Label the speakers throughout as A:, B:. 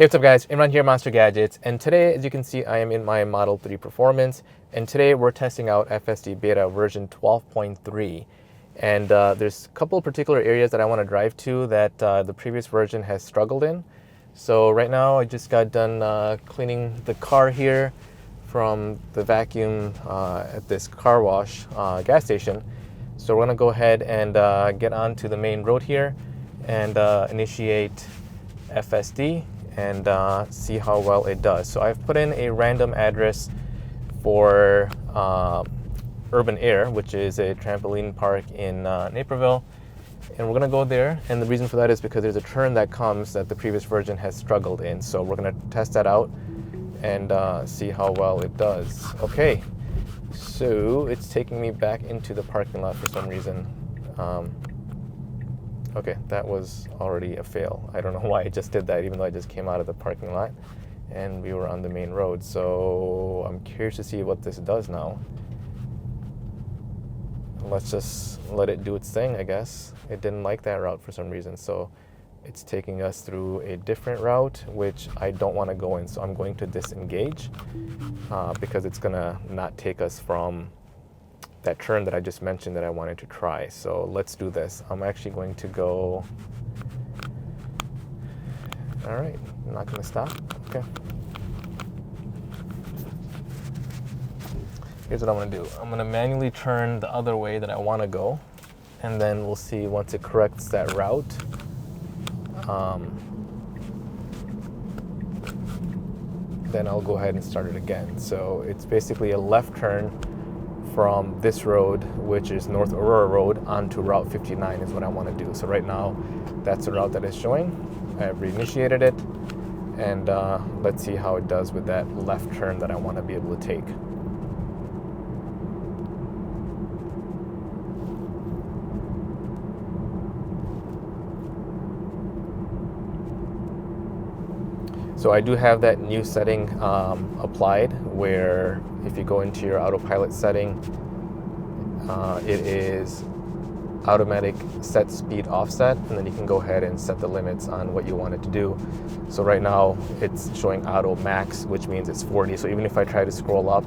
A: Hey, what's up guys, Imran here, MonsterGadgets, and today, as you can see, I am in my Model 3 Performance, and today we're testing out FSD Beta version 12.3, and there's a couple of particular areas that I want to drive to that the previous version has struggled in. So right now I just got done cleaning the car here from the vacuum at this car wash gas station. So we're going to go ahead and get onto the main road here and initiate FSD and see how well it does. So I've put in a random address for Urban Air, which is a trampoline park in Naperville, and we're gonna go there. And the reason for that is because there's a turn that comes that the previous version has struggled in. So we're gonna test that out and see how well it does. Okay, so it's taking me back into the parking lot for some reason. Okay, that was already a fail. I don't know why I just did that, even though I just came out of the parking lot and we were on the main road. So I'm curious to see what this does now. Let's just let it do its thing, I guess. It didn't like that route for some reason, so it's taking us through a different route, which I don't want to go in. So I'm going to disengage because it's gonna not take us from that turn that I just mentioned that I wanted to try. So let's do this. I'm actually going to go. All right, I'm not going to stop. Okay. Here's what I'm going to do. I'm going to manually turn the other way that I want to go, and then we'll see once it corrects that route. Then I'll go ahead and start it again. So it's basically a left turn from this road, which is North Aurora Road, onto Route 59 is what I want to do. So right now, that's the route that is showing. I've reinitiated it, and let's see how it does with that left turn that I want to be able to take. So I do have that new setting applied, where if you go into your autopilot setting, it is automatic set speed offset, and then you can go ahead and set the limits on what you want it to do. So right now it's showing auto max, which means it's 40. So even if I try to scroll up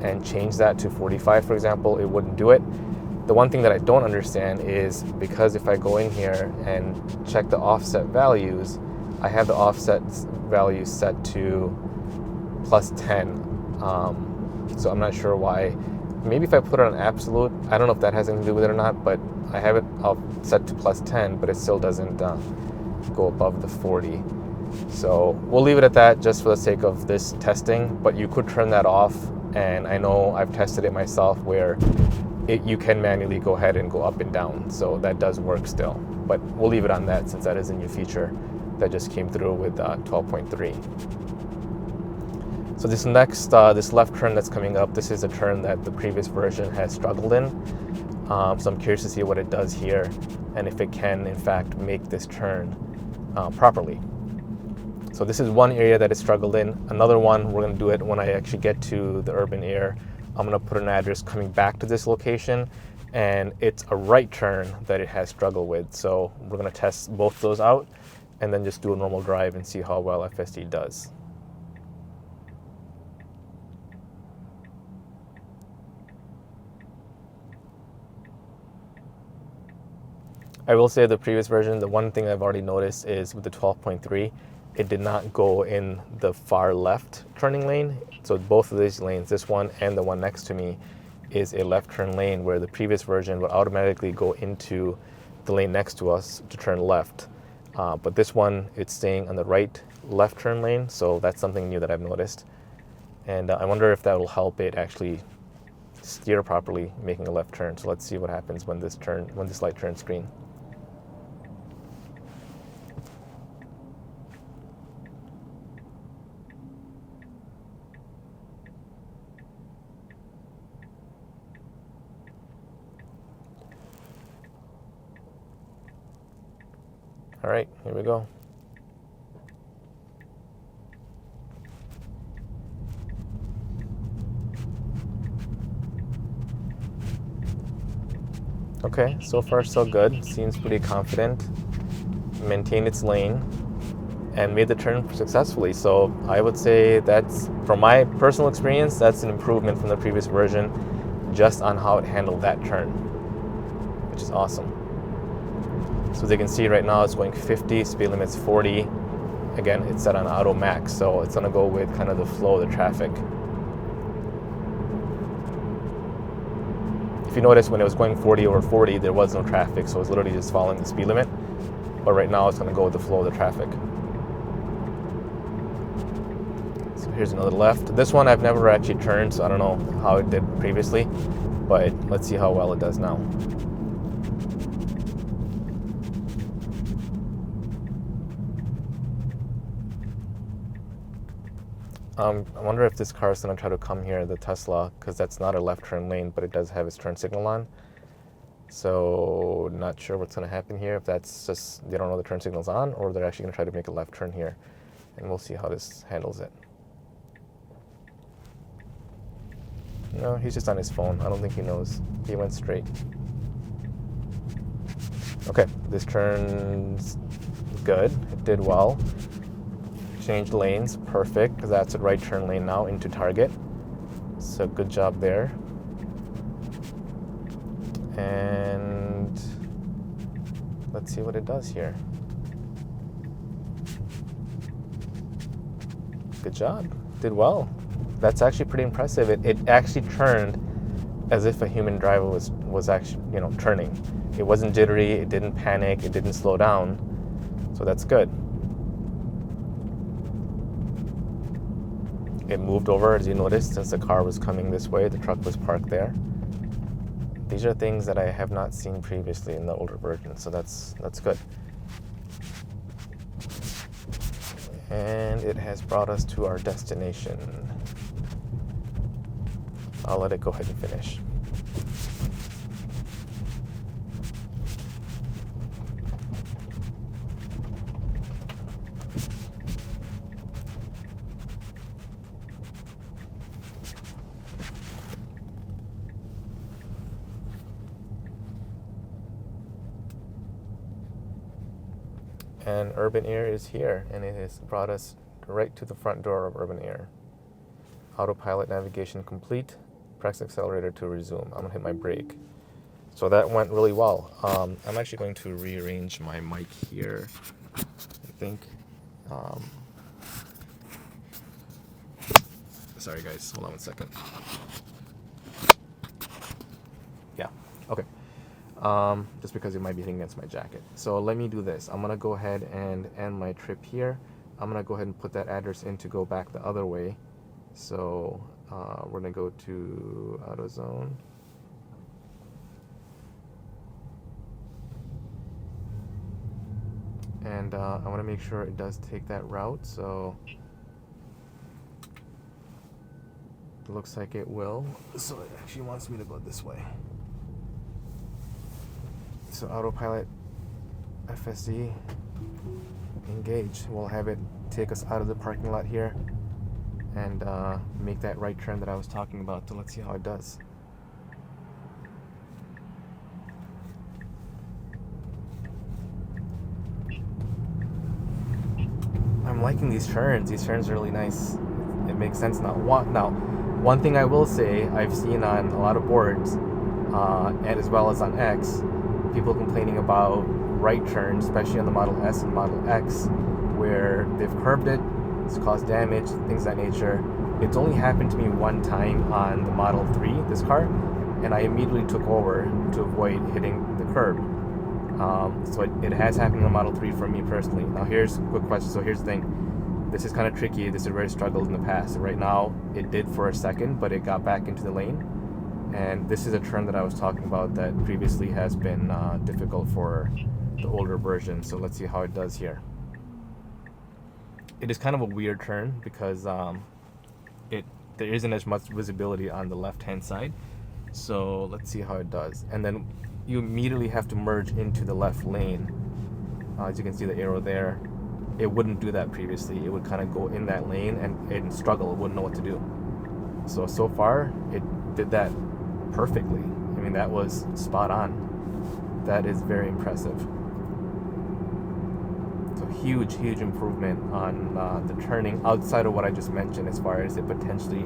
A: and change that to 45, for example, it wouldn't do it. The one thing that I don't understand is because if I go in here and check the offset values, I have the offset value set to +10. So I'm not sure why. Maybe if I put it on absolute, I don't know if that has anything to do with it or not, but I have it all set to +10, but it still doesn't go above the 40. So we'll leave it at that just for the sake of this testing, but you could turn that off. And I know I've tested it myself where you can manually go ahead and go up and down. So that does work still, but we'll leave it on that since that is a new feature that just came through with 12.3. So this next, this left turn that's coming up, this is a turn that the previous version has struggled in. So I'm curious to see what it does here and if it can, in fact, make this turn properly. So this is one area that it struggled in. Another one, we're gonna do it when I actually get to the Urban Air. I'm gonna put an address coming back to this location, and it's a right turn that it has struggled with. So we're gonna test both those out and then just do a normal drive and see how well FSD does. I will say the previous version, the one thing I've already noticed is with the 12.3, it did not go in the far left turning lane. So both of these lanes, this one and the one next to me, is a left turn lane, where the previous version would automatically go into the lane next to us to turn left. But this one, it's staying on the right left turn lane, so that's something new that I've noticed. And I wonder if that will help it actually steer properly, making a left turn. So let's see what happens when this light turns green. All right, here we go. Okay, so far so good. Seems pretty confident. Maintain its lane. and made the turn successfully. So I would say that's, from my personal experience, that's an improvement from the previous version just on how it handled that turn, which is awesome. So as you can see right now, it's going 50, speed limit's 40. Again, it's set on auto max, so it's gonna go with kind of the flow of the traffic. If you notice, when it was going 40 over 40, there was no traffic, so it was literally just following the speed limit. But right now, it's gonna go with the flow of the traffic. So here's another left. This one I've never actually turned, so I don't know how it did previously, but let's see how well it does now. I wonder if this car is going to try to come here, the Tesla, because that's not a left turn lane, but it does have its turn signal on. So not sure what's going to happen here, if that's just they don't know the turn signal's on, or they're actually going to try to make a left turn here. And we'll see how this handles it. No, he's just on his phone. I don't think he knows. He went straight. Okay, this turn's good. It did well. Changed lanes, perfect, because that's a right turn lane now into target. So good job there. And let's see what it does here. Good job, did well. That's actually pretty impressive. It actually turned as if a human driver was actually, turning. It wasn't jittery, it didn't panic, it didn't slow down. So that's good. It moved over, as you noticed, since the car was coming this way, the truck was parked there. These are things that I have not seen previously in the older version, so that's good. And it has brought us to our destination. I'll let it go ahead and finish. And Urban Air is here, and it has brought us right to the front door of Urban Air. Autopilot navigation complete. Press accelerator to resume. I'm gonna hit my brake. So that went really well. I'm actually going to rearrange my mic here, I think. Sorry guys, hold on 1 second. Yeah, okay. Just because it might be hitting against my jacket. So let me do this. I'm gonna go ahead and end my trip here. I'm gonna go ahead and put that address in to go back the other way. So we're gonna go to AutoZone. And I wanna make sure it does take that route, so it looks like it will. So it actually wants me to go this way. So Autopilot FSD engage. We'll have it take us out of the parking lot here and make that right turn that I was talking about. So let's see how it does. I'm liking these turns. These turns are really nice. It makes sense now. One thing I will say, I've seen on a lot of boards, and as well as on X, people complaining about right turns, especially on the Model S and Model X, where they've curbed it, it's caused damage, things of that nature. It's only happened to me one time on the Model 3, this car, and I immediately took over to avoid hitting the curb. So it has happened in the Model 3 for me personally. Now here's a quick question. So here's the thing. This is kind of tricky. This is where I struggled in the past. Right now, it did for a second, but it got back into the lane. And this is a turn that I was talking about that previously has been difficult for the older version. So let's see how it does here. It is kind of a weird turn because there isn't as much visibility on the left-hand side. So let's see how it does. And then you immediately have to merge into the left lane. As you can see the arrow there. It wouldn't do that previously. It would kind of go in that lane and struggle. It wouldn't know what to do. So far, it did that perfectly. I mean, that was spot on. That is very impressive. So huge improvement on the turning outside of what I just mentioned, as far as it potentially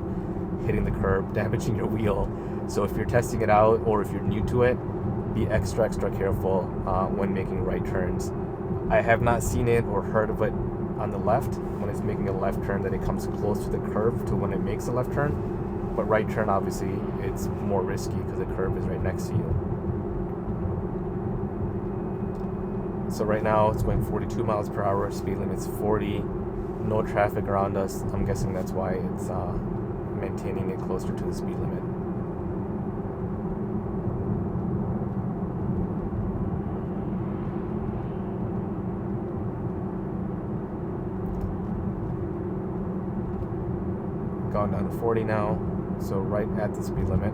A: hitting the curb, damaging your wheel. So if you're testing it out, or if you're new to it, be extra careful when making right turns. I have not seen it or heard of it on the left when it's making a left turn, that it comes close to the curb to when it makes a left turn. But right turn, obviously, it's more risky because the curb is right next to you. So right now it's going 42 miles per hour, speed limit's 40, no traffic around us. I'm guessing that's why it's maintaining it closer to the speed limit. Gone down to 40 now, so right at the speed limit.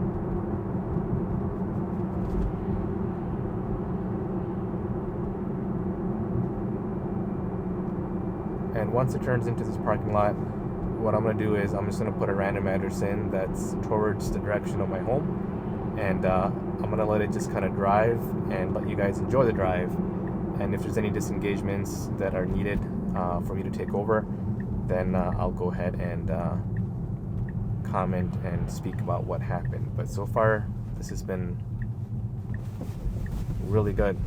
A: And once it turns into this parking lot, what I'm going to do is I'm just going to put a random address in that's towards the direction of my home, and I'm going to let it just kind of drive and let you guys enjoy the drive. And if there's any disengagements that are needed for me to take over, then I'll go ahead and comment and speak about what happened. But so far, this has been really good.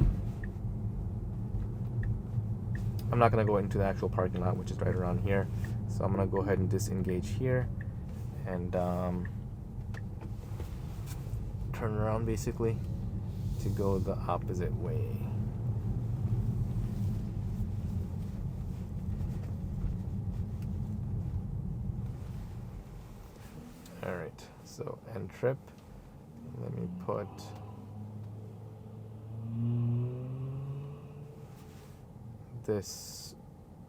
A: I'm not going to go into the actual parking lot, which is right around here. So I'm going to go ahead and disengage here and turn around basically to go the opposite way. Alright, so end trip. Let me put this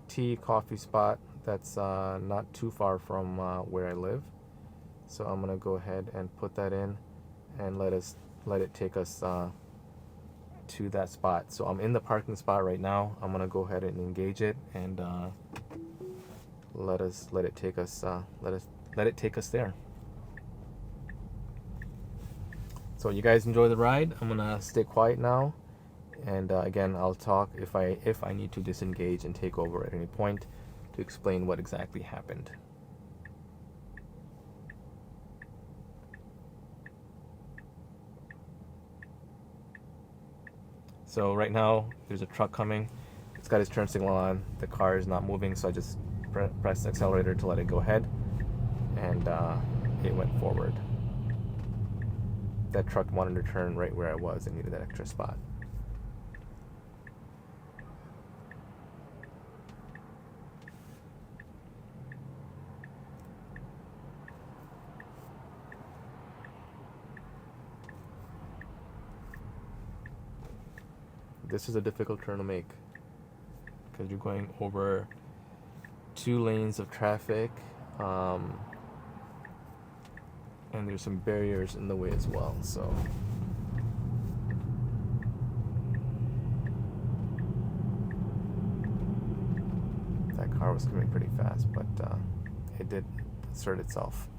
A: tea coffee spot that's not too far from where I live. So I'm gonna go ahead and put that in and let it take us to that spot. So I'm in the parking spot right now. I'm gonna go ahead and engage it and let it take us there. So you guys enjoy the ride. I'm gonna stay quiet now, and again, I'll talk if I need to disengage and take over at any point to explain what exactly happened. So right now there's a truck coming. It's got its turn signal on. The car is not moving, so I just pressed the accelerator to let it go ahead, and it went forward. That truck wanted to turn right where I was and needed that extra spot. This is a difficult turn to make because you're going over 2 lanes of traffic, and there's some barriers in the way as well. So that car was coming pretty fast, but it did assert itself.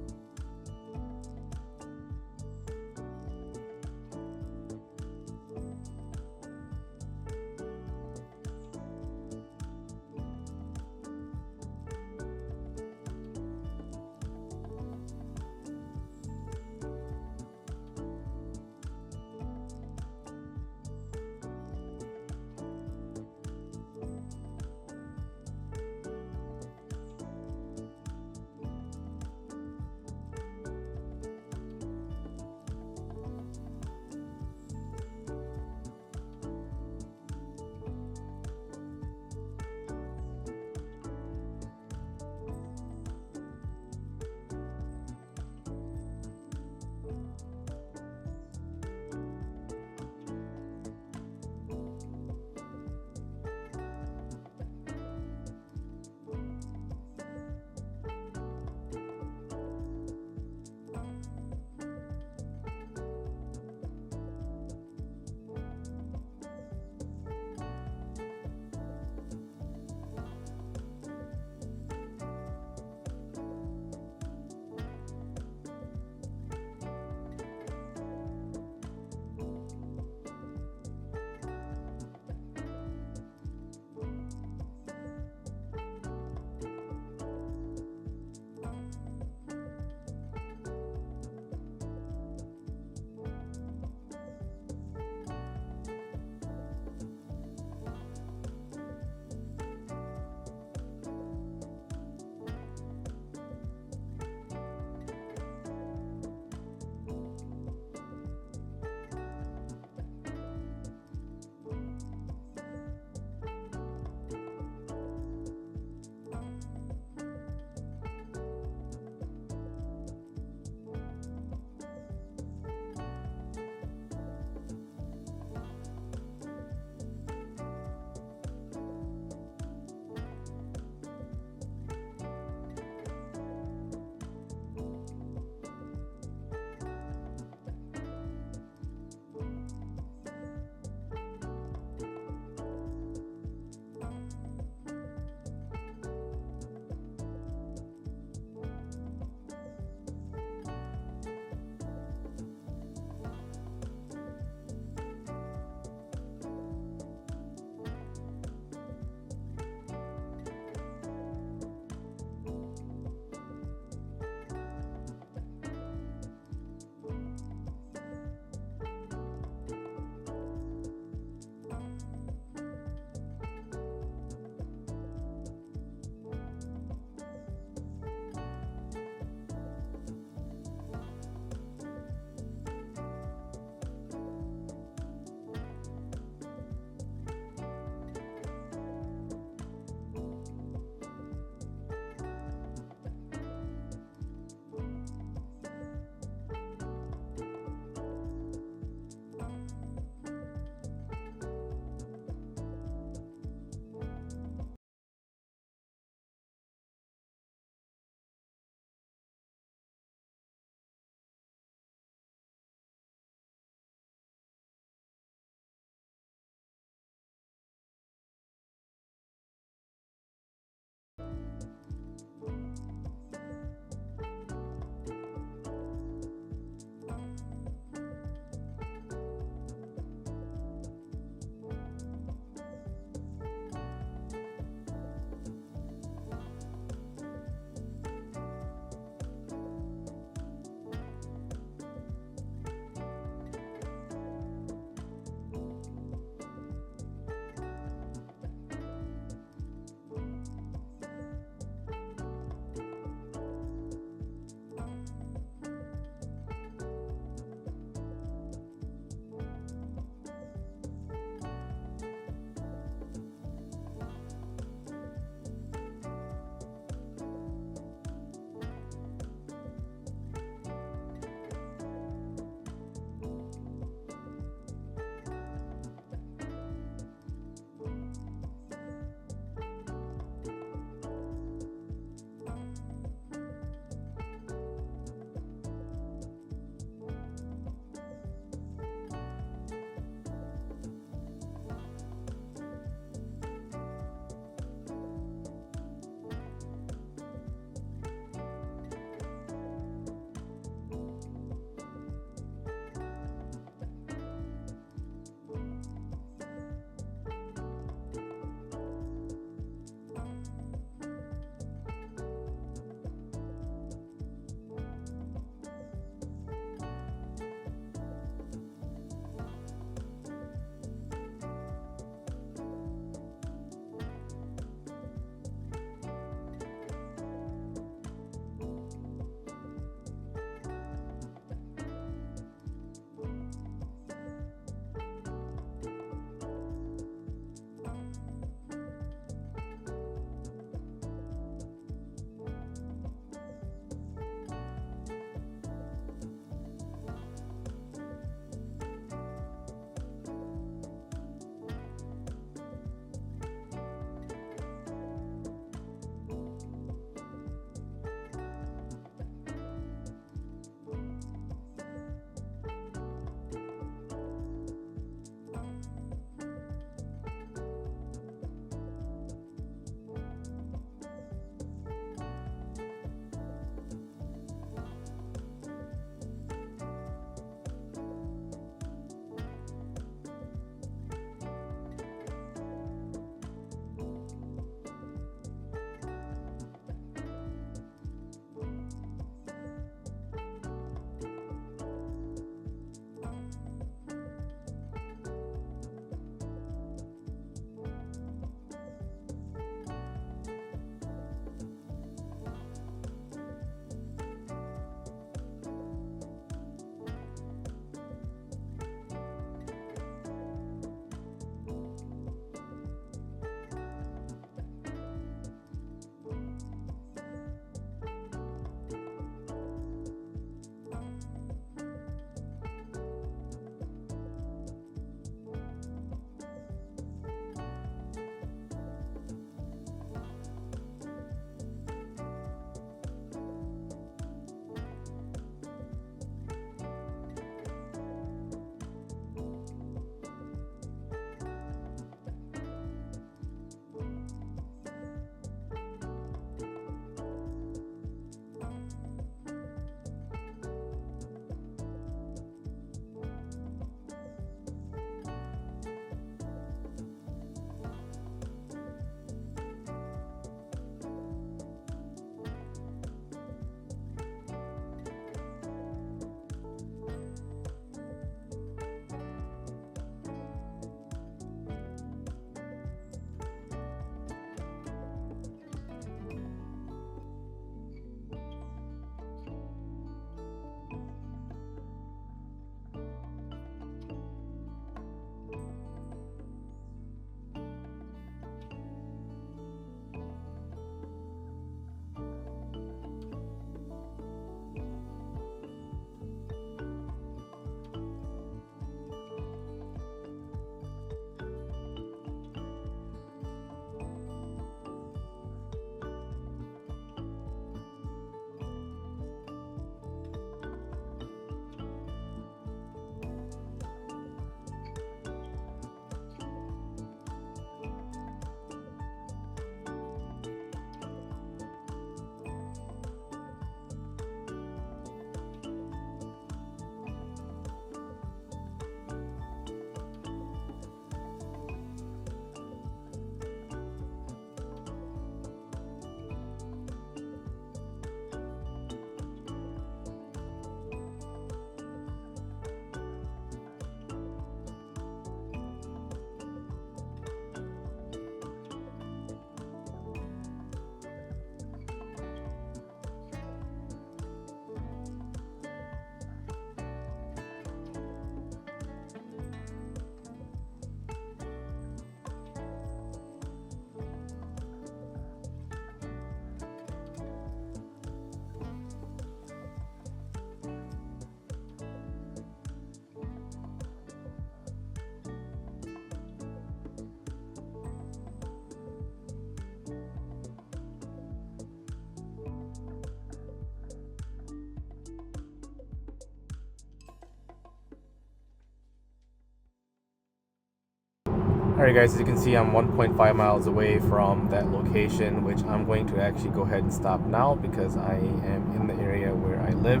A: Alright guys, as you can see, I'm 1.5 miles away from that location, which I'm going to actually go ahead and stop now because I am in the area where I live,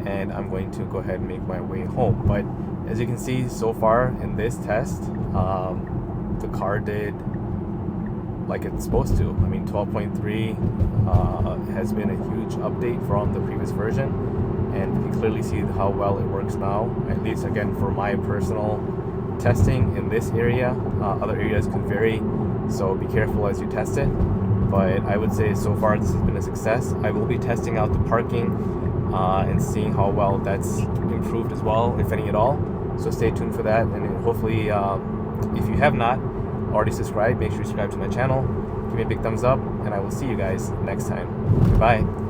A: and I'm going to go ahead and make my way home. But as you can see, so far in this test, the car did like it's supposed to. I mean, 12.3 has been a huge update from the previous version, and we can clearly see how well it works now, at least again for my personal testing in this area. Other areas can vary, so be careful as you test it. But I would say so far this has been a success. I will be testing out the parking and seeing how well that's improved as well, if any at all. So stay tuned for that, and hopefully if you have not already subscribed, make sure you subscribe to my channel, give me a big thumbs up, and I will see you guys next time. Goodbye.